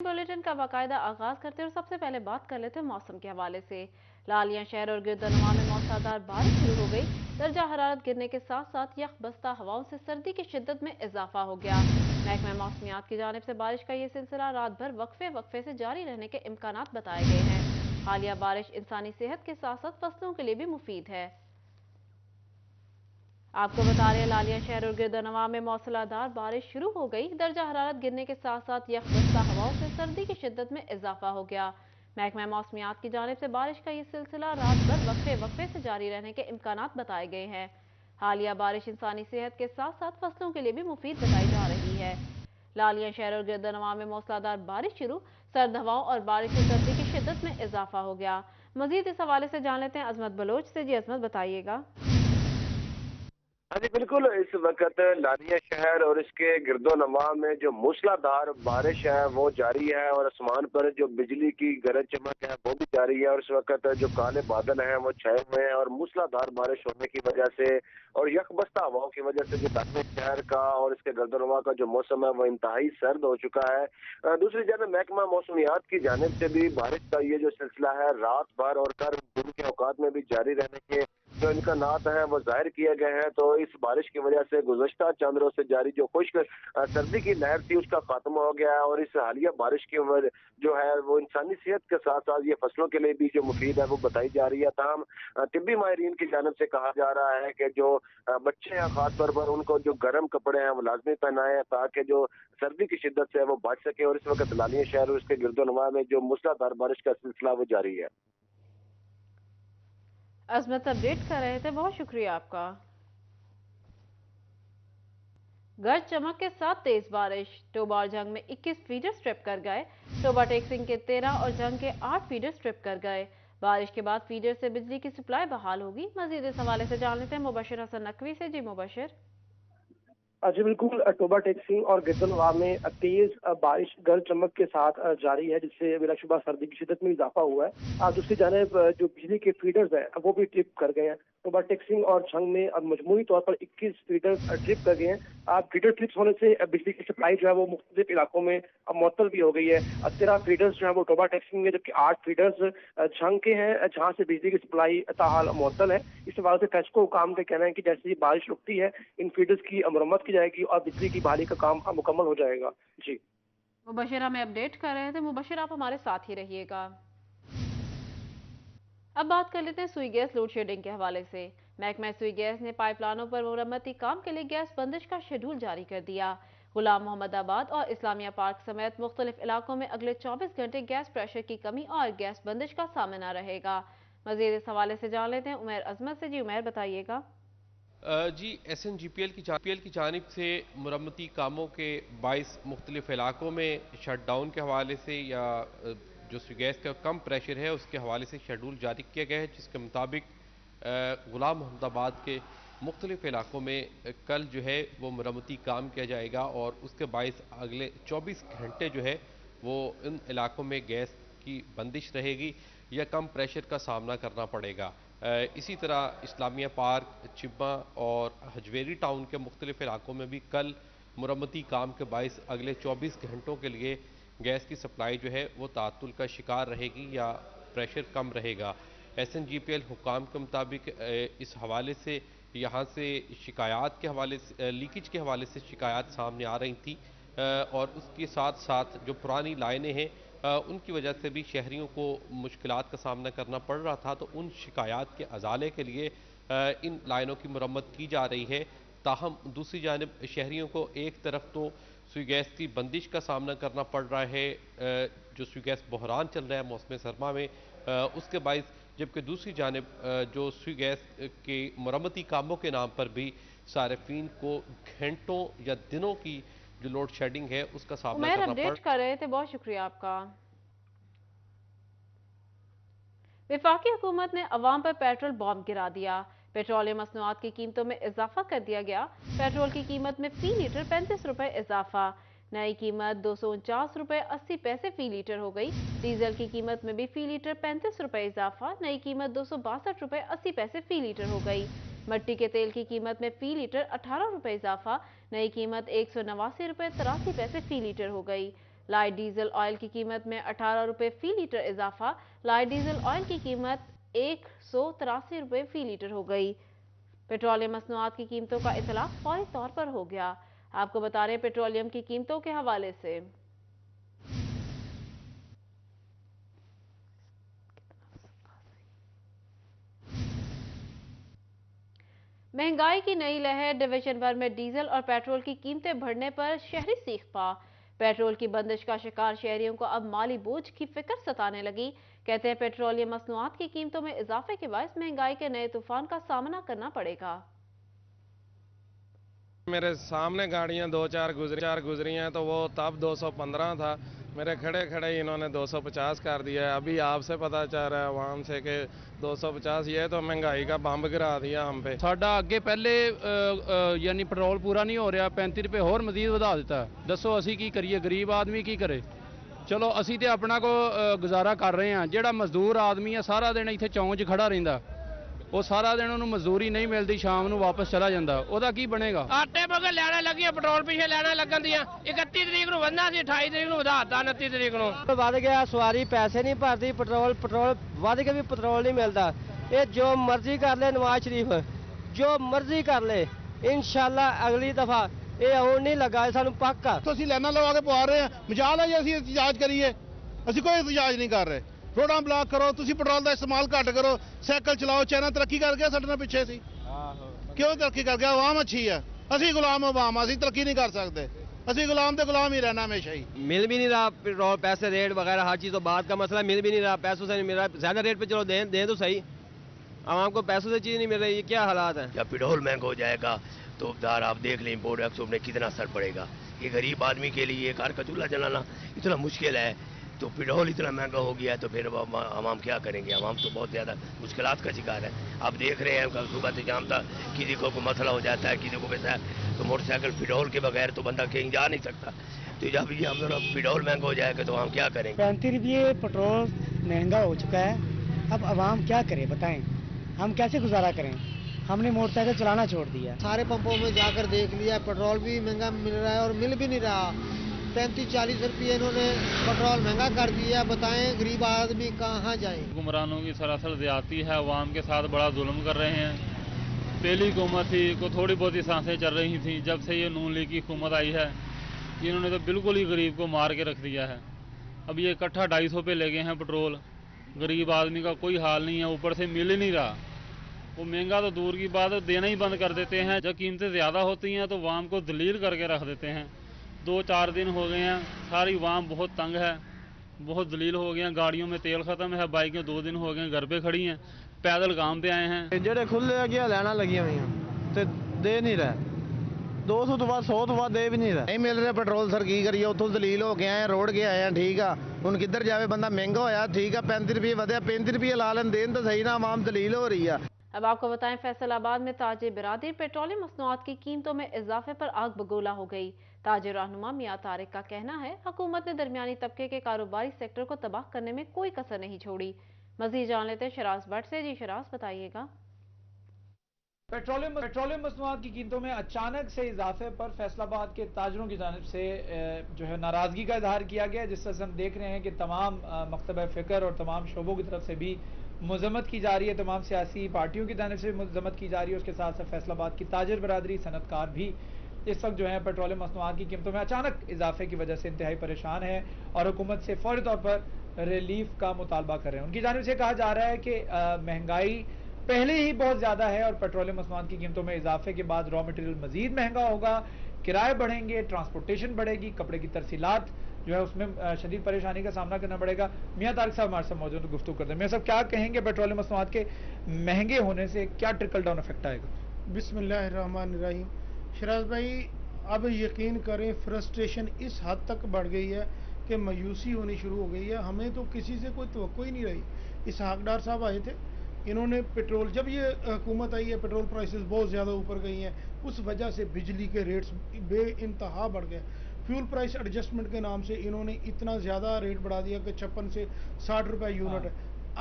Bulletin का बाकायदा आगाज करते हैं और सबसे पहले बात कर लेते हैं मौसम के हवाले से। लालिया शहर और गिरदनवा में मौसलाधार बारिश शुरू हो गई। दर्जा हरारत गिरने के साथ साथ यख बस्ता हवाओं से सर्दी की शिद्दत में इजाफा हो गया। महकमा मौसमियात की जानिब से बारिश का ये सिलसिला रात भर वक्फे वक्फे से जारी रहने के इम्कानात बताए गए हैं। हालिया बारिश इंसानी सेहत के साथ साथ फसलों के लिए भी मुफीद है। आपको बता रहे हैं लालिया शहर और गिरदनवा में मौसलाधार बारिश शुरू हो गई। दर्जा हरारत गिरने के साथ साथ यखबस्ता हवाओं से सर्दी की शिद्दत में इजाफा हो गया। महकमा मौसमियात की जानिब से बारिश का ये सिलसिला रात भर वक्फे वक्फे से जारी रहने के इम्कानात बताए गए हैं। हालिया बारिश इंसानी सेहत के साथ साथ फसलों के लिए भी मुफीद बताई जा रही है। लालिया शहर और गिरदनवा में मौसलाधार बारिश शुरू, सर्द हवाओं और बारिश से सर्दी की शिद्दत में इजाफा हो गया। मजीद इस हवाले से जान लेते हैं अजमत बलोच से। जी अजमत, बताइएगा। हाँ जी बिल्कुल। इस वक्त लालिया शहर और इसके गिरदो नवा में जो मूसलाधार बारिश है वो जारी है और आसमान पर जो बिजली की गरज चमक है वो भी जारी है। और इस वक्त जो काले बादल हैं वो छाए हुए हैं और मूसलाधार बारिश होने की वजह से और यकबस्ता हवाओं की वजह से जो लालिया शहर का और इसके गिरदो नवा का जो मौसम है वो इंतहाई सर्द हो चुका है। दूसरी जानब महकमा मौसमियात की जानिब से भी बारिश का ये जो सिलसिला है रात भर और कल दिन के औकात में भी जारी रहने के जो इम्कानात हैं वो जाहिर किए गए हैं। तो इस बारिश की वजह से गुज़श्ता चंद रोज से जारी जो खुश्क सर्दी की लहर थी उसका खात्मा हो गया है और इस हालिया बारिश की उम्र जो है वो इंसानी सेहत के साथ साथ ये फसलों के लिए भी जो मुफीद है वो बताई जा रही है। तमाम तिब्बी माहिरीन की जानब से कहा जा रहा है कि जो बच्चे हैं खास तौर पर उनको जो गर्म कपड़े हैं वो लाजमी पहनाएं ताकि जो सर्दी की शिद्दत से है वो बच सके। और इस वक्त लालिया शहर और इसके गिरदोनवा में जो मूसलाधार बारिश का सिलसिला वो जारी है। अजमत अपडेट कर रहे थे, बहुत शुक्रिया आपका। गरज चमक के साथ तेज बारिश, टोबा और जंग में 21 फीडर स्ट्रिप कर गए। टोबा टेक्सिंग के 13 और जंग के 8 फीडर स्ट्रिप कर गए। बारिश के बाद फीडर से बिजली की सप्लाई बहाल होगी। मजीद इस हवाले से जान लेते हैं मुबशिर हसन नकवी से। जी मुबशिर। जी बिल्कुल। टोबा टेक्सिंग और गिरदनवा में तेज बारिश गरज चमक के साथ जारी है, जिससे बिलाशुबा सर्दी की शिदत में इजाफा हुआ है। दूसरी जानिब जो बिजली के फीडर्स हैं वो भी ट्रिप कर गए हैं। टोबा टेक्सिंग और झंग में अब मजमूई तौर पर 21 फीडर्स ट्रिप कर गए हैं। फीडर ट्रिप्स होने से बिजली की सप्लाई जो है वो मुख्तलिफ इलाकों में अब मुअत्तल भी हो गई है। 13 फीडर्स जो है वो टोबा टेक्सिंग में, जबकि 8 फीडर्स झंग के हैं, जहां से बिजली की सप्लाई ताहाल मुअत्तल है। इस हवाले से फेस्को हुकाम का कहना है कि जैसे ही बारिश रुकती है इन फीडर्स की मरम्मत की जाएगी और बिजली की बहाली का काम मुकम्मल हो जाएगा। जी मुबशिर हमें अपडेट कर रहे थे। मुबशिर, आप हमारे साथ ही रहिएगा। अब बात कर लेते हैं सुई गैस लोड शेडिंग के हवाले से। महकमा सुई गैस ने पाइपलाइनों पर मुरम्मती काम के लिए गैस बंदिश का शेड्यूल जारी कर दिया। गुलाम मोहम्मदाबाद और इस्लामिया पार्क समेत मुख्तलिफ इलाकों में अगले 24 घंटे गैस प्रेशर की कमी और गैस बंदिश का सामना रहेगा। मजीद इस हवाले से जान लेते हैं उमैर अजमत से। जी उमैर, बताइएगा। जी SNGPL की जानिब से मुरम्मती कामों के 22 मुख्तलिफ इलाकों में शट डाउन के हवाले से या जो गैस का कम प्रेशर है उसके हवाले से शेड्यूल जारी किया गया है, जिसके मुताबिक गुलाम मोहम्मदाबाद के मुख्तलिफ इलाकों में कल जो है वो मुरम्मती काम किया जाएगा और उसके बायस अगले 24 घंटे जो है वो इन इलाकों में गैस की बंदिश रहेगी या कम प्रेशर का सामना करना पड़ेगा। इसी तरह इस्लामिया पार्क, चिब्बा और हजवेरी टाउन के मुख्तलिफ इलाकों में भी कल मुरम्मती काम के बायस अगले 24 घंटों के लिए गैस की सप्लाई जो है वो तातुल का शिकार रहेगी या प्रेशर कम रहेगा। SNGPL हुकाम के मुताबिक इस हवाले से यहाँ से शिकायत के हवाले से लीकेज के हवाले से शिकायत सामने आ रही थी और उसके साथ साथ जो पुरानी लाइनें हैं उनकी वजह से भी शहरियों को मुश्किलात का सामना करना पड़ रहा था। तो उन शिकायत के अजाले के लिए इन लाइनों की मुरम्मत की जा रही है। ताहम दूसरी जानब शहरियों को एक तरफ तो सुई गैस की बंदिश का सामना करना पड़ रहा है, जो सुई गैस बहरान चल रहा है मौसम सरमा में, उसके बायस, जबकि दूसरी जानब जो सुई गैस के मुरम्मती कामों के नाम पर भी सार्फिन को घंटों या दिनों की जो लोड शेडिंग है उसका सामना उमैर करना पड़। अपडेट कर रहे थे, बहुत शुक्रिया आपका। वफाकी हुकूमत ने अवाम पर पेट्रोल बॉम्ब गिरा दिया। पेट्रोलियम मसनूआत की कीमतों में इजाफा कर दिया गया। पेट्रोल की कीमत में फी लीटर 35 रुपए इजाफा। नई कीमत 249 रुपए 80 पैसे फी लीटर हो गई। डीजल की कीमत में भी फी लीटर 35 रुपए इजाफा। नई कीमत 262 रुपए 80 पैसे फी लीटर हो गई। मट्टी के तेल की कीमत में फी लीटर 18 रुपए इजाफा। नई कीमत 189 रुपए 83 पैसे फी लीटर हो गई। लाइट डीजल ऑयल की कीमत में 18 रुपये फी लीटर इजाफा। लाइट डीजल ऑयल की कीमत 183 रुपये फी लीटर हो गई। पेट्रोलियम मसनूआत की कीमतों का इतलाक फौरी तौर पर हो गया। आपको बता रहे हैं पेट्रोलियम की कीमतों के हवाले से महंगाई की नई लहर। डिवीजन भर में डीजल और पेट्रोल की कीमतें बढ़ने पर शहरी सीख पा। पेट्रोल की बंदिश का शिकार शहरियों को अब माली बोझ की फिक्र सताने लगी। कहते हैं पेट्रोलियम मसनूआत की कीमतों में इजाफे के बायस महंगाई के नए तूफान का सामना करना पड़ेगा। मेरे सामने गाड़ियां दो चार गुजरी हैं तो वो तब 215 था, मेरे खड़े खड़े ही इन्होंने 250 कर दिया है। अभी आपसे पता चल रहा है आवाम से कि 250, ये तो महंगाई का बंब गिरा दिया हम पे। ਸਾਡਾ ਅੱਗੇ ਪਹਿਲੇ ਯਾਨੀ ਪੈਟਰੋਲ ਪੂਰਾ ਨਹੀਂ ਹੋ ਰਿਹਾ, 35 ਰੁਪਏ ਹੋਰ ਮਜ਼ੀਦ ਵਧਾ ਦਿੱਤਾ। ਦੱਸੋ ਅਸੀਂ ਕੀ ਕਰੀਏ, ਗਰੀਬ ਆਦਮੀ ਕੀ ਕਰੇ। ਚਲੋ ਅਸੀਂ ਤੇ ਆਪਣਾ ਕੋ ਗੁਜ਼ਾਰਾ ਕਰ ਰਹੇ ਹਾਂ। ਜਿਹੜਾ ਮਜ਼ਦੂਰ ਆਦਮੀ ਹੈ ਸਾਰਾ ਦਿਨ ਇੱਥੇ ਚੌਂਕ 'ਚ ਖੜਾ ਰਹਿੰਦਾ, ਉਹ ਸਾਰਾ ਦਿਨ ਉਹਨੂੰ ਮਜ਼ਦੂਰੀ ਨਹੀਂ ਮਿਲਦੀ, ਸ਼ਾਮ ਨੂੰ ਵਾਪਸ ਚਲਾ ਜਾਂਦਾ, ਉਹਦਾ ਕੀ ਬਣੇਗਾ। ਆਟੇ ਬਗੈਰ ਲੈਣਾ ਲੱਗੀਆਂ, ਪੈਟਰੋਲ ਪਿੱਛੇ ਲੈਣਾ ਲੱਗਣ ਦੀਆਂ। 31 ਤਰੀਕ ਨੂੰ ਵਧਣਾ ਸੀ, 28 ਤਰੀਕ ਨੂੰ ਵਧਾਤਾ 29 ਤਰੀਕ ਨੂੰ। ਵੱਧ ਗਿਆ, ਸਵਾਰੀ ਪੈਸੇ ਨਹੀਂ ਭਰਦੀ, ਪੈਟਰੋਲ ਵੱਧ ਕੇ ਵੀ ਪੈਟਰੋਲ ਨਹੀਂ ਮਿਲਦਾ। ਇਹ ਜੋ ਮਰਜ਼ੀ ਕਰ ਲੈ ਨਵਾਜ਼ ਸ਼ਰੀਫ, ਜੋ ਮਰਜ਼ੀ ਕਰ ਲੈ, ਇਨਸ਼ਾਅੱਲਾ ਅਗਲੀ ਦਫਾ ਇਹ ਆਉਣ ਨਹੀਂ ਲੱਗਾ, ਸਾਨੂੰ ਪੱਕਾ। ਅਸੀਂ ਲਾਈਨਾਂ ਲਵਾ ਕੇ ਪਵਾ ਰਹੇ ਹਾਂ, ਮਜਾਲ ਹੈ ਜੀ ਅਸੀਂ ਇhtਜਾਜ ਕਰੀਏ। ਅਸੀਂ ਕੋਈ ਇhtਜਾਜ ਨਹੀਂ ਕਰ ਰਹੇ। ਰੋਡਾਂ ਬਲਾਕ ਕਰੋ, ਤੁਸੀਂ ਪੈਟਰੋਲ ਦਾ ਇਸਤੇਮਾਲ ਘੱਟ ਕਰੋ, ਸਾਈਕਲ ਚਲਾਓ। ਚਾਈਨਾ ਤਰੱਕੀ ਕਰ ਗਿਆ, ਸਾਡੇ ਨਾਲ ਪਿੱਛੇ ਸੀ। ਕਿਉਂ ਤਰੱਕੀ ਕਰ ਗਿਆ? ਆਵਾਮ ਅੱਛੀ ਹੈ, ਅਸੀਂ ਗੁਲਾਮ ਆਵਾਮ, ਅਸੀਂ ਤਰੱਕੀ ਨਹੀਂ ਕਰ ਸਕਦੇ। ਅਸੀਂ ਗੁਲਾਮ ਤੇ ਗੁਲਾਮ ही रहना हमेशा ही। मिल भी नहीं रहा पेट्रोल, पैसे रेट वगैरह हर चीज़ तो बात का मसला, मिल भी नहीं रहा, पैसों से नहीं मिल रहा। ज़्यादा रेट पे चलो दें तो सही, आवाम को पैसों से चीज़ नहीं मिल रही, ये क्या हालात है। जब पेट्रोल महंगा हो जाएगा तो उपदार आप देख लें इम्पोर्ट एक्सपोर्ट में कितना असर पड़ेगा। ये गरीब आदमी के लिए कार का चूल्हा जलाना इतना मुश्किल है, तो पेट्रोल इतना महंगा हो गया है तो फिर आवाम क्या करेंगे। आवाम तो बहुत ज़्यादा मुश्किलात का शिकार है। आप देख रहे हैं कल सुबह से शाम तक किसी को मसला हो जाता है, किसी को वैसा तो मोटरसाइकिल पेट्रोल के बगैर तो बंदा कहीं जा नहीं सकता। तो जब ये हम पेट्रोल महंगा हो जाएगा तो हम क्या करेंगे। 35 रुपये पेट्रोल महंगा हो चुका है, अब आवाम क्या करे बताएं, हम कैसे गुजारा करें। हमने मोटरसाइकिल चलाना छोड़ दिया। सारे पंपों में जाकर देख लिया, पेट्रोल भी महंगा मिल रहा है और मिल भी नहीं रहा। 35-40 रुपये इन्होंने पेट्रोल महंगा कर दिया, बताएं गरीब आदमी कहाँ जाए। हुक्मरानों की सरासर ज्यादती है, अवाम के साथ बड़ा जुल्म कर रहे हैं। पहली हुकूमत थी को थोड़ी बहुत ही सांसें चल रही थी, जब से ये नून लीग की हुकूमत आई है इन्होंने तो बिल्कुल ही गरीब को मार के रख दिया है। अब ये इकट्ठा 250 पे ले गए हैं पेट्रोल, गरीब आदमी का कोई हाल नहीं है, ऊपर से मिल ही नहीं रहा। वो महंगा तो दूर की बात है, देना ही बंद कर देते हैं। जब कीमतें ज़्यादा होती हैं तो वाम को दलील करके रख देते हैं। 2-4 दिन हो गए हैं, सारी वाम बहुत तंग है, बहुत दलील हो गए हैं। गाड़ियों में तेल ख़त्म है, बाइकें 2 दिन हो गए घर पे खड़ी हैं, पैदल काम पे आए हैं। ਜਿਹੜੇ ਖੁੱਲੇ ਅੱਗੇ ਲੈਣਾ ਲੱਗੀਆਂ ਹੋਈਆਂ ਤੇ ਦੇ ਨਹੀਂ ਰਹੇ, 200 ਤੋਂ ਬਾਅਦ 100 ਤੋਂ ਬਾਅਦ ਦੇ ਵੀ ਨਹੀਂ ਰਹੇ। ਨਹੀਂ ਮਿਲ ਰਿਹਾ ਪੈਟਰੋਲ ਸਰ, ਕੀ ਕਰੀਏ। ਉੱਥੋਂ ਦਲੀਲ ਹੋ ਕੇ ਆਏ, ਰੋਡ ਕੇ ਆਏ ਆ, ਠੀਕ ਆ। ਹੁਣ ਕਿੱਧਰ ਜਾਵੇ ਬੰਦਾ, ਮਹਿੰਗਾ ਹੋਇਆ, ਠੀਕ ਆ। 35 ਰੁਪਏ ਵਧਿਆ, 35 ਰੁਪਏ ਲਾ ਲੈਣ, ਦੇਣ ਤਾਂ ਸਹੀ ਨਾ, ਆਵਾਮ दलील हो रही है। अब आपको बताएं फैसलाबाद में ताजिर बिरादरी पेट्रोलियम मसनूआत की कीमतों में इजाफे पर आग बगोला हो गई। ताजिर रहनुमा मियां तारिक का कहना है हुकूमत ने दरमियानी तबके के कारोबारी सेक्टर को तबाह करने में कोई कसर नहीं छोड़ी। मजीद जान लेते हैं शराज भट्ट से। जी शराज बताइएगा। पेट्रोलियम मसनूआत की कीमतों में अचानक से इजाफे पर फैसलाबाद के ताजरों की जानिब से जो है नाराजगी का इजहार किया गया, जिस तरह से हम देख रहे हैं कि तमाम मकतब फ़िक्र और तमाम शोबों की तरफ से भी मजम्मत की जा रही है, तमाम सियासी पार्टियों की जानिब से मजम्मत की जा रही है। उसके साथ साथ फैसलाबाद की ताजिर बरादरी, सनतकार भी इस वक्त जो है पेट्रोलियम मसनूआत की कीमतों में अचानक इजाफे की वजह से इंतहाई परेशान है और हुकूमत से फौरी तौर पर रिलीफ का मुतालबा कर रहे हैं। उनकी जानिब से कहा जा रहा है कि महंगाई पहले ही बहुत ज़्यादा है और पेट्रोलियम मसनूआत की कीमतों में इजाफे के बाद रॉ मटेरियल मजीद महंगा होगा, किराए बढ़ेंगे, ट्रांसपोर्टेशन बढ़ेगी, कपड़े की तरसीलात जो है उसमें शदीद परेशानी का सामना करना पड़ेगा। मियां तारिक साहब हमारे साथ मौजूद तो गुफ्तगू करते हैं। मियां साहब क्या कहेंगे, पेट्रोलियम मसनूआत के महंगे होने से क्या ट्रिकल डाउन इफेक्ट आएगा? बिस्मिल्लाहिर्रहमानिर्रहीम। शराज भाई, अब यकीन करें फ्रस्ट्रेशन इस हद तक बढ़ गई है कि मायूसी होनी शुरू हो गई है। हमें तो किसी से कोई तवक्को ही नहीं रही। इसहाक डार साहब आए थे, इन्होंने पेट्रोल, जब ये हुकूमत आई है पेट्रोल प्राइसेस बहुत ज़्यादा ऊपर गई हैं, उस वजह से बिजली के रेट्स बे इंतहा बढ़ गए। फ्यूल प्राइस एडजस्टमेंट के नाम से इन्होंने इतना ज़्यादा रेट बढ़ा दिया कि 56 से 60 रुपये यूनिट है।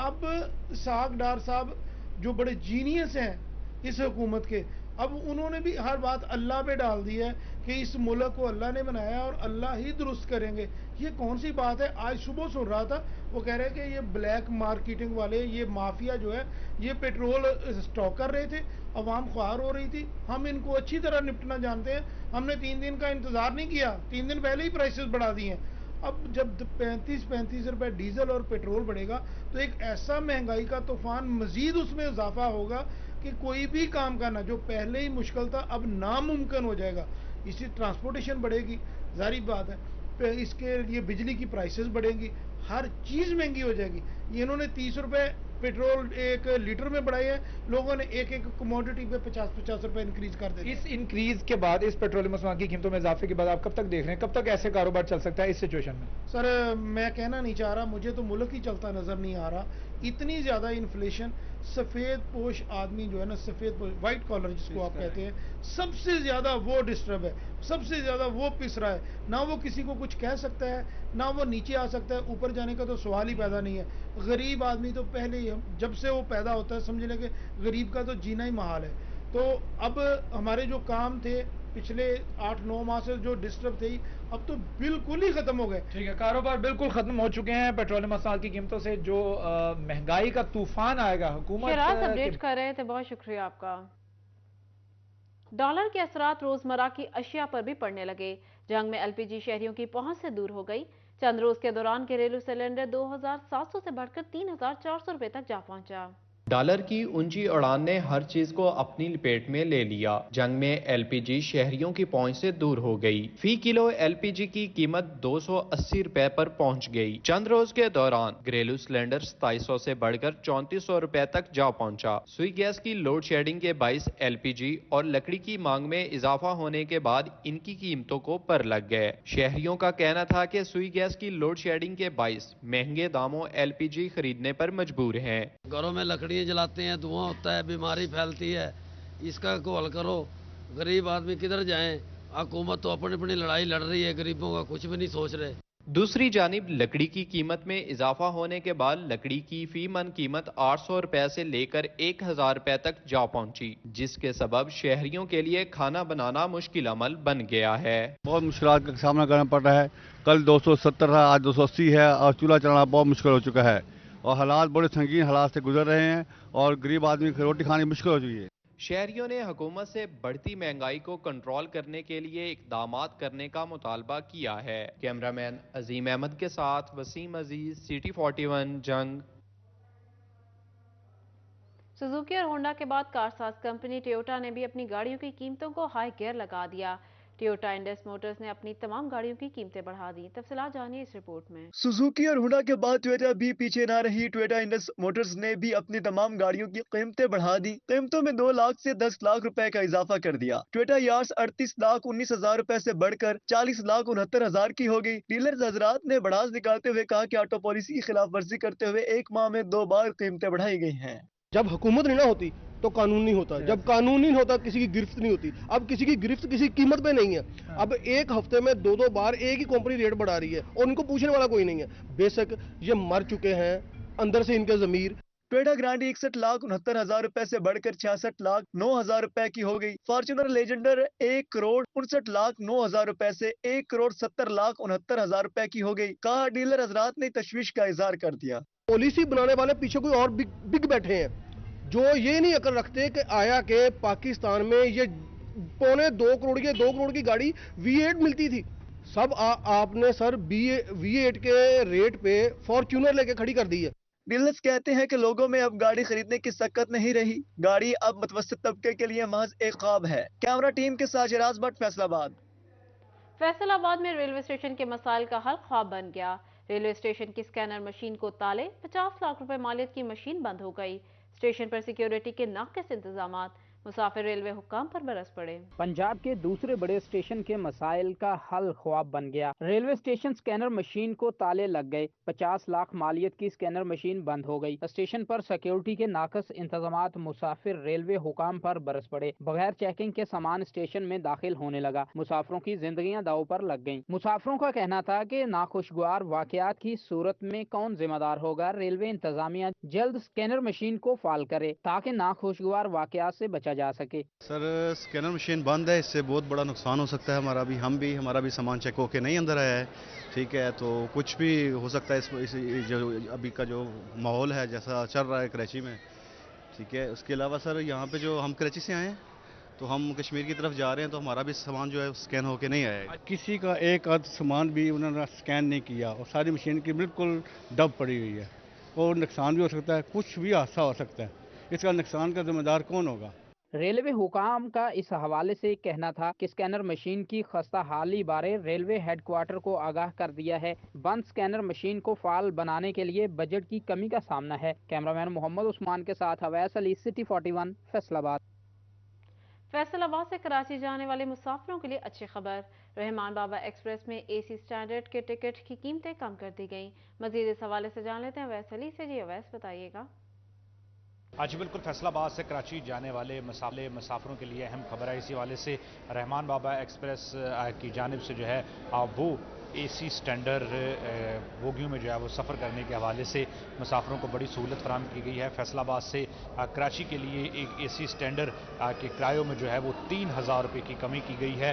अब इसहाक डार साहब जो बड़े जीनियस हैं इस हुकूमत के, अब उन्होंने भी हर बात अल्लाह पे डाल दी है कि इस मुल्क को अल्लाह ने बनाया और अल्लाह ही दुरुस्त करेंगे। ये कौन सी बात है? आज सुबह सुन रहा था, वो कह रहे हैं कि ये ब्लैक मार्केटिंग वाले, ये माफिया जो है, ये पेट्रोल स्टॉक कर रहे थे, अवाम ख्वार हो रही थी। हम इनको अच्छी तरह निपटना जानते हैं, हमने 3 दिन का इंतजार नहीं किया, 3 दिन पहले ही प्राइसेस बढ़ा दिए हैं। अब जब 35 रुपए डीजल और पेट्रोल बढ़ेगा तो एक ऐसा महंगाई का तूफान मजीद उसमें इजाफा होगा कि कोई भी काम करना जो पहले ही मुश्किल था अब नामुमकिन हो जाएगा। इसी ट्रांसपोर्टेशन बढ़ेगी, जाहिर बात है, इसके लिए बिजली की प्राइसेस बढ़ेंगी, हर चीज महंगी हो जाएगी। ये इन्होंने 30 रुपए पेट्रोल 1 लीटर में बढ़ाए हैं, लोगों ने एक कमोडिटी पे 50-50 रुपए इंक्रीज कर दिए। इस इंक्रीज के बाद, इस पेट्रोलियम मसनूआत की कीमतों में इजाफे के बाद आप कब तक देख रहे हैं, कब तक ऐसे कारोबार चल सकता है इस सिचुएशन में? सर मैं कहना नहीं चाह रहा, मुझे तो मुल्क ही चलता नजर नहीं आ रहा। इतनी ज्यादा इन्फ्लेशन, सफेद पोश आदमी जो है ना, सफेद पोश व्हाइट कॉलर जिसको आप कहते हैं, सबसे ज्यादा वो डिस्टर्ब है, सबसे ज्यादा वो पिस रहा है। ना वो किसी को कुछ कह सकता है, ना वो नीचे आ सकता है, ऊपर जाने का तो सवाल ही पैदा नहीं है। गरीब आदमी तो पहले ही, जब से वो पैदा होता है समझ लें कि गरीब का तो जीना ही महाल है। तो अब हमारे जो काम थे पिछले 8-9 माह से जो डिस्टर्ब थे, अब तो बिल्कुल ही खत्म हो गए। ठीक है, कारोबार बिल्कुल खत्म हो चुके हैं। पेट्रोलियम मसनूआत की कीमतों से जो महंगाई का तूफान आएगा, हुकूमत अपडेट कर रहे थे, बहुत शुक्रिया आपका। डॉलर के असरात रोजमर्रा की अशिया पर भी पड़ने लगे। जंग में एलपीजी शहरियों की पहुंच से दूर हो गई। चंद रोज के दौरान घरेलू सिलेंडर 2700 से बढ़कर 3400 रुपए तक जा पहुंचा। डॉलर की ऊंची उड़ान ने हर चीज को अपनी लपेट में ले लिया। जंग में एलपीजी शहरियों की पहुंच से दूर हो गई। फी किलो एलपीजी की कीमत 280 रुपए पर पहुंच गई। चंद रोज के दौरान घरेलू सिलेंडर 2700 से बढ़कर 3400 रुपए तक जा पहुंचा। सुई गैस की लोड शेडिंग के बाइस एलपीजी और लकड़ी की मांग में इजाफा होने के बाद इनकी कीमतों को पर लग गए। शहरियों का कहना था कि सुई गैस की लोड शेडिंग के बाइस महंगे दामों एलपीजी खरीदने पर मजबूर हैं। घरों में लकड़ी जलाते हैं, धुआं होता है, बीमारी फैलती है, इसका को हल करो। गरीब आदमी किधर जाएं? हुकूमत तो अपनी अपनी लड़ाई लड़ रही है, गरीबों का कुछ भी नहीं सोच रहे। दूसरी जानिब लकड़ी की कीमत में इजाफा होने के बाद लकड़ी की फी मन कीमत 800 रुपए से लेकर 1000 रुपए तक जा पहुंची, जिसके सबब शहरियों के लिए खाना बनाना मुश्किल अमल बन गया है। बहुत मुश्किल का सामना करना पड़ रहा है। कल 270 था, आज 280 है और चूल्हा चलाना बहुत मुश्किल हो चुका है और हालात बड़े संगीन हालात से गुजर रहे हैं और गरीब आदमी की रोटी खानी मुश्किल हो चुकी है। शहरियों ने हुकूमत से बढ़ती महंगाई को कंट्रोल करने के लिए इक़दामात करने का मुतालबा किया है। कैमरामैन अजीम अहमद के साथ वसीम अजीज, सिटी 41 जंग। सुजुकी और होंडा के बाद कारसाज कंपनी टोयोटा ने भी अपनी गाड़ियों की कीमतों को हाई गियर लगा दिया। टोयोटा इंडस मोटर्स ने अपनी तमाम गाड़ियों की कीमतें बढ़ा दी। तफसीलात जानिए इस रिपोर्ट में। सुजुकी और होंडा के बाद टोयोटा भी पीछे ना रही। टोयोटा इंडस मोटर्स ने भी अपनी तमाम गाड़ियों की कीमतें बढ़ा दी। कीमतों में 2 लाख से 10 लाख रुपए का इजाफा कर दिया। टोयोटा यार्स 38,19,000 रुपए से बढ़कर 40,69,000 की हो गई। डीलर्स हजरात ने बढ़ास निकालते हुए कहा कि ऑटो पॉलिसी की खिलाफ वर्जी करते हुए 1 माह में 2 बार कीमतें बढ़ाई गई हैं। जब हुकूमत नहीं ना होती तो कानून नहीं होता, जब कानून नहीं होता किसी की गिरफ्त नहीं होती। अब किसी की गिरफ्त किसी कीमत पे नहीं है। अब एक हफ्ते में 2-2 बार एक ही कंपनी रेट बढ़ा रही है और उनको पूछने वाला कोई नहीं है। बेशक ये मर चुके हैं अंदर से इनके जमीर। टोयोटा ग्रांडी 61,69,000 रुपए से बढ़कर 66,09,000 रुपए की हो गई। फॉर्च्यूनर लेजेंडर 1,59,09,000 रुपए से 1,70,69,000 रुपए की हो गई। कहा डीलर हजरात ने तशवीश का इजहार कर दिया। पॉलिसी बनाने वाले पीछे कोई और बिग बैठे हैं जो ये नहीं अकल रखते कि आया के पाकिस्तान में ये 2.25 करोड़ की गाड़ी V8 मिलती थी। सब आपने सर V8 के रेट पे फॉर्च्यूनर लेके खड़ी कर दी है। डीलर्स कहते हैं कि लोगों में अब गाड़ी खरीदने की सक्कत नहीं रही। गाड़ी अब मुतवस्सित तबके के लिए महज एक ख्वाब है। कैमरा टीम के साथ शिराज भट्ट, फैसलाबाद। फैसलाबाद में रेलवे स्टेशन के मसाइल का हल ख्वाब बन गया। रेलवे स्टेशन की स्कैनर मशीन को ताले, 50 लाख रुपए मालियत की मशीन बंद हो गई। स्टेशन पर सिक्योरिटी के नाक़िस इंतजामात, मुसाफिर रेलवे हुक्काम पर बरस पड़े। पंजाब के दूसरे बड़े स्टेशन के मसाइल का हल ख्वाब बन गया। रेलवे स्टेशन स्कैनर मशीन को ताले लग गए, 50 लाख मालियत की स्कैनर मशीन बंद हो गई। स्टेशन पर सिक्योरिटी के नाक़िस इंतजामात, मुसाफिर रेलवे हुक्काम पर बरस पड़े। बगैर चेकिंग के सामान स्टेशन में दाखिल होने लगा। मुसाफिरों की जिंदगियां दाव पर लग गईं। मुसाफिरों का कहना था कि नाखुशगवार वाकयात की सूरत में कौन जिम्मेदार होगा। रेलवे इंतजामिया जल्द स्कैनर मशीन को फाल करे ताकि नाखुशगवार वाकयात से बचा जा सके। सर स्कैनर मशीन बंद है, इससे बहुत बड़ा नुकसान हो सकता है हमारा भी, हमारा भी सामान चेक होके नहीं अंदर आया है, ठीक है, तो कुछ भी हो सकता है इस जो अभी का जो माहौल है जैसा चल रहा है कराची में, ठीक है। उसके अलावा सर यहाँ पे जो हम कराची से आए हैं तो हम कश्मीर की तरफ जा रहे हैं, तो हमारा भी सामान जो है स्कैन होके नहीं आया है। किसी का एक आध सामान भी उन्होंने स्कैन नहीं किया और सारी मशीन की बिल्कुल डब पड़ी हुई है और नुकसान भी हो सकता है, कुछ भी हादसा हो सकता है। इसका नुकसान का जिम्मेदार कौन होगा? रेलवे हुकाम का इस हवाले से कहना था कि स्कैनर मशीन की खस्ता हाली बारे रेलवे हेडक्वार्टर को आगाह कर दिया है। बंद स्कैनर मशीन को फाल बनाने के लिए बजट की कमी का सामना है। कैमरामैन मोहम्मद उस्मान के साथ अवैस अली, सिटी 41, फैसलाबाद। फैसलाबाद से कराची जाने वाले मुसाफिरों के लिए अच्छी खबर। रहमान बाबा एक्सप्रेस में एसी स्टैंडर्ड के टिकट की कीमतें कम कर दी गई। मजीद इस हवाले से जान लेते हैं अवैस अली से। जी अवैस, बताइएगा। आज बिल्कुल फैसलाबाद से कराची जाने वाले मुसाफिरों के लिए अहम खबर है। इसी वाले से रहमान बाबा एक्सप्रेस की जानिब से जो है वो एसी स्टैंडर्ड बोगियों में जो है वो सफ़र करने के हवाले से मुसाफिरों को बड़ी सहूलत फराहम की गई है। फैसलाबाद से कराची के लिए एक एसी स्टैंडर्ड के किरायों में जो है वो 3000 रुपये की कमी की गई है।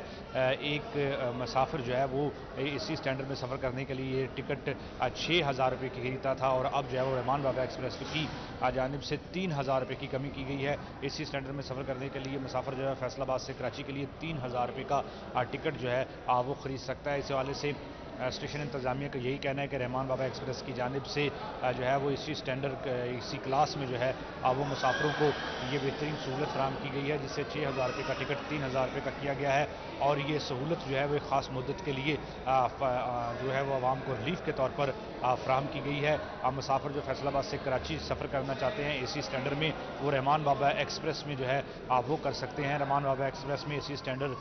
एक मुसाफिर जो है वो एसी स्टैंडर्ड में सफ़र करने के लिए टिकट 6000 रुपये की खरीदता था और अब जो है वो रहमान बाबा एक्सप्रेस की जानिब से 3000 रुपये की कमी की गई है। एसी स्टैंडर्ड में सफ़र करने के लिए मुसाफिर जो है फैसलाबाद से कराची के लिए 3000 रुपये का टिकट जो है वो ख़रीद सकता है। इस हवाले से स्टेशन इंतज़ामिया का यही कहना है कि रहमान बाबा एक्सप्रेस की जानिब से जो है वो इसी स्टैंडर्ड इसी क्लास में जो है वो मुसाफिरों को ये बेहतरीन सहूलत फराहम की गई है, जिससे 6000 रुपये का टिकट 3000 रुपये का किया गया है और ये सहूलत जो है वो ख़ास मुद्दत के लिए जो है वो आवाम को रिलीफ के तौर पर फराहम की गई है। मुसाफिर जो फैसलाबाद से कराची सफ़र करना चाहते हैं एसी स्टैंडर्ड में, वो रहमान बाबा एक्सप्रेस में जो है वो कर सकते हैं। रहमान बाबा एक्सप्रेस में एसी स्टैंडर्ड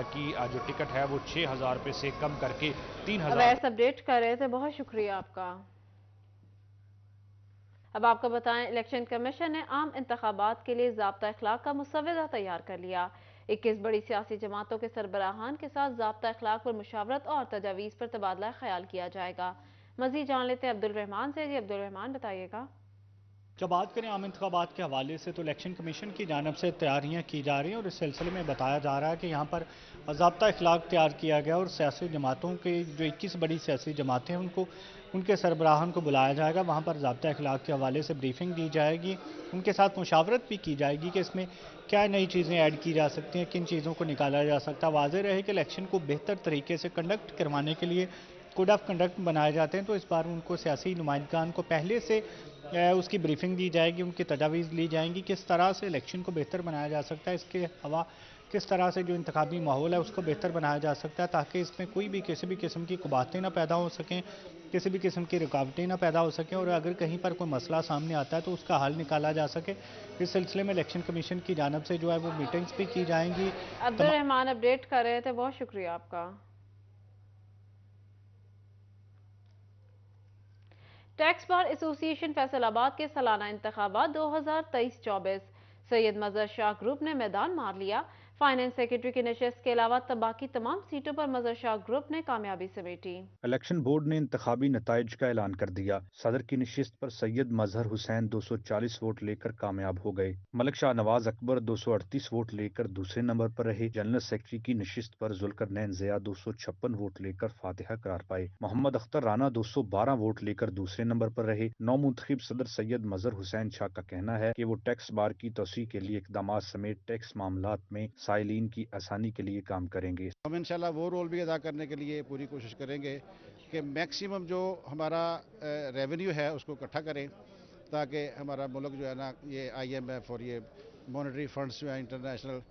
की जो टिकट है वो 6000 रुपये से कम करके 3000। अवैस अपडेट कर रहे थे, बहुत शुक्रिया आपका। अब आपको बताएं, इलेक्शन कमीशन ने आम इंतखाबात के लिए ज़ाब्ता अखलाक का मुसव्वदा तैयार कर लिया। 21 बड़ी सियासी जमातों के सरबराहान के साथ ज़ाब्ता अखलाक पर मुशावरत और तजावीज़ पर तबादला ख्याल किया जाएगा। मज़ीद जान लेते हैं अब्दुल रहमान से। जी अब्दुल रहमान, बताइएगा। जब बात करें आम इंतखाबात के हवाले से तो इलेक्शन कमीशन की जानब से तैयारियां की जा रही हैं और इस सिलसिले में बताया जा रहा है कि यहाँ पर ज़ाब्ता अखलाक तैयार किया गया और सियासी जमातों के जो 21 बड़ी सियासी जमातें हैं उनको उनके सरबराहान को बुलाया जाएगा। वहाँ पर ज़ाब्ता अखलाक के हवाले से ब्रीफिंग दी जाएगी, उनके साथ मुशावरत भी की जाएगी कि इसमें क्या नई चीज़ें ऐड की जा सकती हैं, किन चीज़ों को निकाला जा सकता है। वाज़ेह रहे कि इलेक्शन को बेहतर तरीके से कंडक्ट करवाने के लिए कोड ऑफ कंडक्ट बनाए जाते हैं, तो इस बार उनको सियासी नुमाइंदगान को पहले से उसकी ब्रीफिंग दी जाएगी, उनकी तजावीज़ ली जाएंगी किस तरह से इलेक्शन को बेहतर बनाया जा सकता है। इसके अलावा किस तरह से जो इंतखाबी माहौल है उसको बेहतर बनाया जा सकता है ताकि इसमें कोई भी किसी भी किस्म की कुबातें ना पैदा हो सकें, किसी भी किस्म की रुकावटें ना पैदा हो सकें और अगर कहीं पर कोई मसला सामने आता है तो उसका हल निकाला जा सके। इस सिलसिले में इलेक्शन कमीशन की जानब से जो है वो मीटिंग्स भी की जाएंगी। अब्दुल रहमान अपडेट कर रहे थे, बहुत शुक्रिया आपका। टैक्स बार एसोसिएशन फैसलाबाद के सालाना इंतखाबात 2023-24 सैयद मजहर शाह ग्रुप ने मैदान मार लिया। फाइनेंस सेक्रेटरी की नशिस्त के अलावा बाकी तमाम सीटों पर मजहर शाह ग्रुप ने कामयाबी समेटी। इलेक्शन बोर्ड ने इंतखाबी नताइज का ऐलान कर दिया। सदर की नशिस्त पर सैयद मजहर हुसैन 240 वोट लेकर कामयाब हो गए। मलिक शाह नवाज अकबर 238 वोट लेकर दूसरे नंबर पर रहे। जनरल सेक्रेटरी की नशिस्त पर जुल्करनैन ज़िया 256 वोट लेकर फातिहा करार पाए। मोहम्मद अख्तर राना 212 वोट लेकर दूसरे नंबर पर रहे। नौमुंतखिब सदर सैयद मजहर हुसैन शाह का कहना है कि वो टैक्स बार की तोसी के लिए इकदाम समेत टैक्स मामलात में साइलिन की आसानी के लिए काम करेंगे। हम इंशाल्लाह वो रोल भी अदा करने के लिए पूरी कोशिश करेंगे कि मैक्सिमम जो हमारा रेवेन्यू है उसको इकट्ठा करें ताकि हमारा मुल्क जो है ना ये IMF और ये मॉनेटरी फंड्स जो है इंटरनेशनल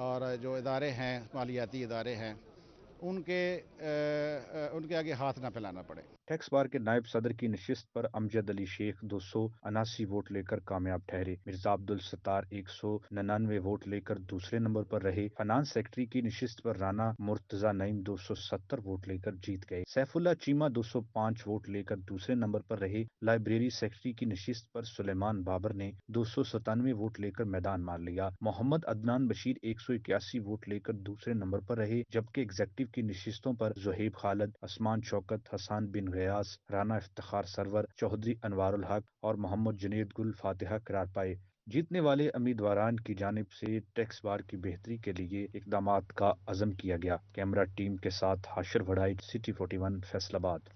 और जो इदारे हैं मालियाती इदारे हैं उनके आगे हाथ ना फैलाना पड़े। टैक्स बार के नायब सदर की नशिस्त पर अमजद अली शेख 279 वोट लेकर कामयाब ठहरे। मिर्जा अब्दुल सत्तार 199 वोट लेकर दूसरे नंबर पर रहे। फाइनेंस सेक्रेटरी की नशिस्त पर राना मुर्तजा नईम 270 वोट लेकर जीत गए। सैफुल्ला चीमा 205 वोट लेकर दूसरे नंबर पर रहे। लाइब्रेरी सेक्रेटरी की नशिस्त पर सुलेमान बाबर ने 297 वोट लेकर मैदान मार लिया। मोहम्मद अदनान बशीर 181 वोट लेकर दूसरे नंबर पर रहे, जबकि एग्जेक्टिव की नशिस्तों पर जुहैब खालिद, असमान शौकत, हसान बिन गयास, राना इफ्तिखार सरवर, चौधरी अनवारुल हक और मोहम्मद जुनैद गुल फातिहा करार पाए। जीतने वाले उम्मीदवारान की जानिब से टैक्स बार की बेहतरी के लिए इकदामात का अज़म किया गया। कैमरा टीम के साथ हाशिर वड़ाई, सिटी 41 फैसलाबाद।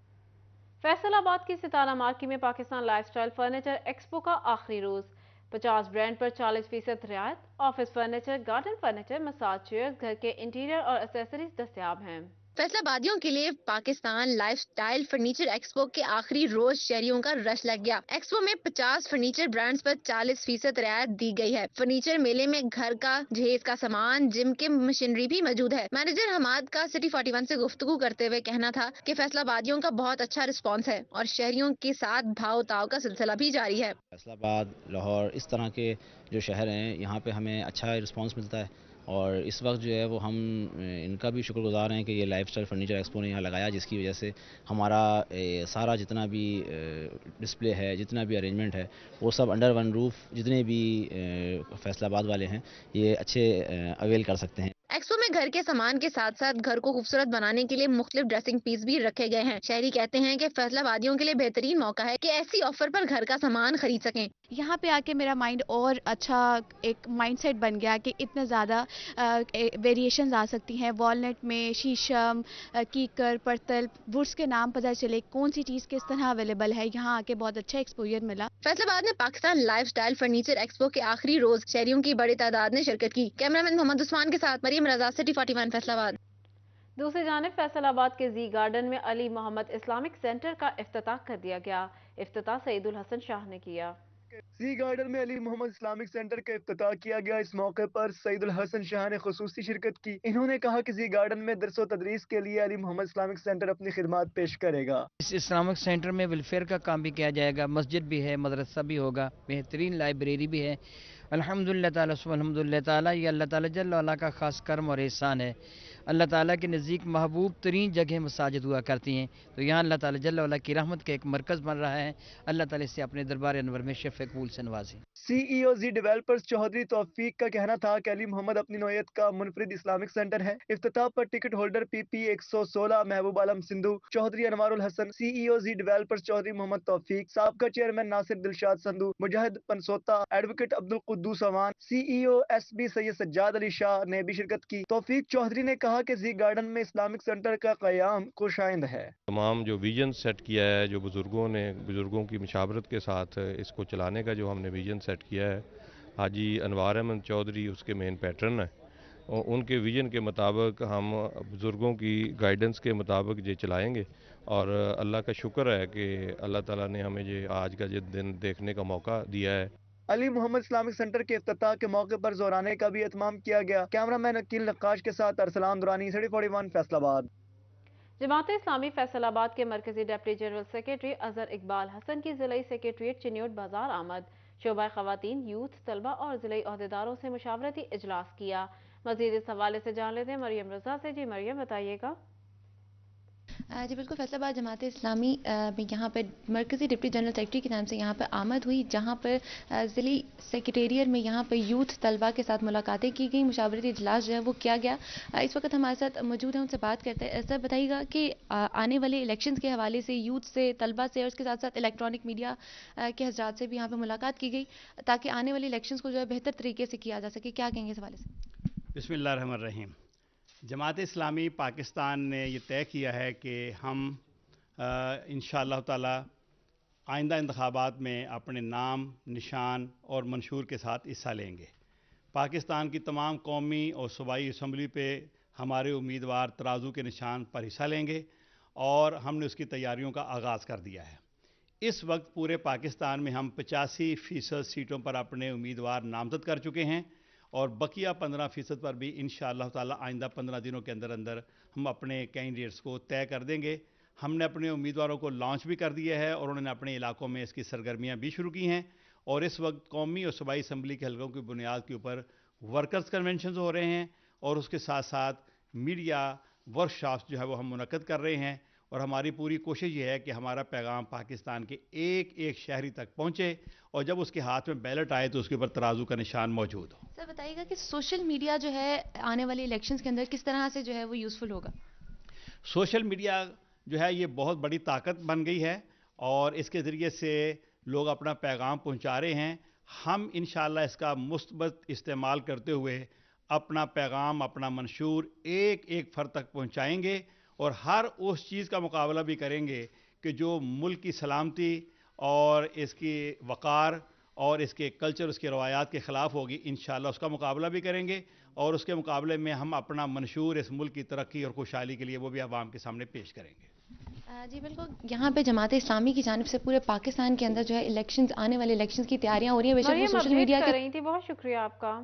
फैसलाबाद की सितारा मार्केट में पाकिस्तान लाइफस्टाइल फर्नीचर एक्सपो का आखिरी रोज 50 ब्रांड पर 40% रियायत। Office furniture, garden furniture, massage chairs, घर के इंटीरियर और एक्सेसरीज दस्तयाब हैं। फैसलाबादियों के लिए पाकिस्तान लाइफस्टाइल फर्नीचर एक्सपो के आखिरी रोज शहरियों का रश लग गया। एक्सपो में 50 फर्नीचर ब्रांड्स पर 40% रियायत दी गई है। फर्नीचर मेले में घर का जहेज का सामान, जिम के मशीनरी भी मौजूद है। मैनेजर हमाद का सिटी 41 से गुफ्तगू करते हुए कहना था कि फैसलाबादियों का बहुत अच्छा रिस्पॉन्स है और शहरियों के साथ भाव ताव का सिलसिला भी जारी है। फैसलाबाद, लाहौर, इस तरह के जो शहर हैं, यहाँ पे हमें अच्छा रिस्पॉन्स मिलता है और इस वक्त जो है वो हम इनका भी शुक्रगुजार हैं कि ये लाइफस्टाइल फर्नीचर एक्सपो ने यहाँ लगाया, जिसकी वजह से हमारा सारा जितना भी डिस्प्ले है, जितना भी अरेंजमेंट है, वो सब अंडर वन रूफ जितने भी फैसलाबाद वाले हैं ये अच्छे अवेल कर सकते हैं। एक्सपो में घर के सामान के साथ साथ घर को खूबसूरत बनाने के लिए मुख्तलिफ ड्रेसिंग पीस भी रखे गए हैं। शहरी कहते हैं कि फैसलाबादियों के लिए बेहतरीन मौका है कि ऐसी ऑफर पर घर का सामान खरीद सकें। यहाँ पे आके मेरा माइंड और अच्छा एक माइंडसेट बन गया कि इतने ज़्यादा वेरिएशंस आ सकती हैं। वॉलनट में शीशम, कीकर, पत्तल, वुड्स के नाम पता चले कौन सी चीज़ किस तरह अवेलेबल है। यहाँ आके बहुत अच्छा एक्सपोजर मिला। फैसलाबाद में पाकिस्तान लाइफस्टाइल फर्नीचर एक्सपो के आखिरी रोज शहरियों की बड़ी तादाद ने शिरकत की। कैमरामैन मोहम्मद उस्मान के साथ मरियम रजा, सिटी 41 फैसलाबाद। दूसरी जानिब फैसलाबाद के जी गार्डन में अली मोहम्मद इस्लामिक सेंटर का इफ्तिताह कर दिया गया। इफ्तिताह सईदुल हसन शाह ने किया। सी गार्डन में अली मोहम्मद इस्लामिक सेंटर का इफ्तिताह किया गया। इस मौके पर सईदुल हसन शाह ने खुसूसी शिरकत की। इन्होंने कहा कि सी गार्डन में दरस व तदरीस के लिए अली मोहम्मद इस्लामिक सेंटर अपनी खिदमात पेश करेगा। इस इस्लामिक सेंटर में वेलफेयर का काम भी किया जाएगा, मस्जिद भी है, मदरसा भी होगा, बेहतरीन लाइब्रेरी भी है। अल्हम्दुलिल्लाह ताला सुब्हानल्लाह ताला, ये अल्लाह ताला जल्ल वाला का खास करम और एहसान है। अल्लाह ताला के नज़दीक महबूब तरीन जगह मसाजिद हुआ करती हैं, तो यहाँ अल्लाह ताला जल्ल वाला की रहमत का एक मरकज़ बन रहा है। अल्लाह ताला से अपने दरबार अनवर में शफ़ कबूल से नवाजे। CEO जी डेवलपर्स चौधरी तौफीक का कहना था कि अली मोहम्मद अपनी नौयत का मुनफरिद इस्लामिक सेंटर है। इफ्तिताह पर ticket holder PP 116 Mehboob Alam Sindhu, Chaudhry Anwarul Hasan, CEO G developers Chaudhry Mohammad Taufiq, साबका chairman Nasir Dilshad Sandhu, Mujahid Pansota, advocate Abdul Quddus Awan, CEO SB Syed Sajjad Ali Shah ने भी शिरकत की। तौफीक चौधरी ने कहा कि जी गार्डन में इस्लामिक सेंटर का क़याम खुशाइंद है। तमाम जो विजन सेट किया है, जो बुजुर्गों की मशावरत के साथ इसको चलाने का जो हमने विजन सेट किया है, हाजी अनवार अहमद चौधरी उसके मेन पैटर्न है और उनके विजन के मुताबिक हम बुजुर्गों की गाइडेंस के मुताबिक ये चलाएंगे और अल्लाह का शुक्र है कि अल्लाह ताला ने हमें ये आज का ये दिन देखने का मौका दिया है। अली मोहम्मद इस्लामिक सेंटर के इफ्तिताह के मौके पर जोराने का भी एहतमाम किया गया। कैमरामैन अकील नक्काश के साथ अरसलान दुरानी, सिटी 41 फैसलाबाद। जमात इस्लामी फैसलाबाद के मरकजी deputy general secretary Azhar Iqbal Hasan की जिलाई सेक्रेटरीट चिन्योट बाजार आमद। शोबा खवातीन, यूथ, तलबा और जिलाई अहदेदारों से मुशावरती इजलास किया। मजीद इस हवाले से जान लेते हैं मरियम रजा से। जी मरियम, बताइएगा। जी बिल्कुल, फैसलाबाद जमात इस्लामी में यहाँ पर मरकज़ी डिप्टी जनरल सेक्रेटरी के नाम से यहाँ पर आमद हुई, जहाँ पर ज़िली सेक्रेटेरिएट में यहाँ पर यूथ तलबा के साथ मुलाकातें की गई, मुशावरती इजलास जो है वो किया गया। इस वक्त हमारे साथ मौजूद हैं, उनसे बात करते हैं। सर बताइएगा कि आने वाले इलेक्शंस के हवाले से यूथ से, तलबा से और उसके साथ साथ इलेक्ट्रॉनिक मीडिया के हज़रात से भी यहाँ पर मुलाकात की गई ताकि आने वाले इलेक्शंस को जो है बेहतर तरीके से किया जा सके। क्या कहेंगे इस हवाले से? बिस्मिल्लाहिर्रहमानिर्रहीम। जमात इस्लामी पाकिस्तान ने ये तय किया है कि हम इंशाअल्लाह ताला आइंदा इंतखाबात में अपने नाम, निशान और मंशूर के साथ हिस्सा लेंगे। पाकिस्तान की तमाम कौमी और सूबाई असम्बली पे हमारे उम्मीदवार तराजू के निशान पर हिस्सा लेंगे और हमने उसकी तैयारियों का आगाज़ कर दिया है। इस वक्त पूरे पाकिस्तान में हम 85% सीटों पर अपने उम्मीदवार नामजद कर चुके हैं और बकिया 15% पर भी इंशाअल्लाह ताला आइंदा 15 दिनों के अंदर अंदर हम अपने कैंडिडेट्स को तय कर देंगे। हमने अपने उम्मीदवारों को लॉन्च भी कर दिया है और उन्होंने अपने इलाकों में इसकी सरगर्मियां भी शुरू की हैं और इस वक्त कौमी और सूबाई असम्बली के हलकों की बुनियाद के ऊपर वर्कर्स कन्वेंशन हो रहे हैं और उसके साथ साथ मीडिया वर्कशॉप्स जो है वो हम मुनक्कद कर रहे हैं और हमारी पूरी कोशिश ये है कि हमारा पैगाम पाकिस्तान के एक एक शहरी तक पहुँचे और जब उसके हाथ में बैलेट आए तो उसके ऊपर तराजू का निशान मौजूद हो। सर बताइएगा कि सोशल मीडिया जो है आने वाले इलेक्शंस के अंदर किस तरह से जो है वो यूज़फुल होगा? सोशल मीडिया जो है ये बहुत बड़ी ताकत बन गई है और इसके ज़रिए से लोग अपना पैगाम पहुंचा रहे हैं। ہم انشاءاللہ اس کا مثبت استعمال کرتے ہوئے اپنا پیغام، اپنا منشور ایک ایک فرد تک پہنچائیں گے اور ہر اس چیز کا مقابلہ بھی کریں گے کہ جو ملک کی سلامتی اور اس کی وقار اور اس کے کلچر، اس کے روایات کے خلاف ہوگی. انشاءاللہ اس کا مقابلہ بھی کریں گے اور اس کے مقابلے میں ہم اپنا منشور اس ملک کی ترقی اور خوشحالی کے لیے وہ بھی عوام کے سامنے پیش کریں گے. جی بالکل، یہاں پہ جماعت اسلامی کی جانب سے پورے پاکستان کے اندر جو ہے الیکشنز، آنے والے الیکشنز کی تیاریاں ہو رہی ہیں. بے شک وہ سوشل میڈیا کر رہی تھی. بہت شکریہ آپ کا.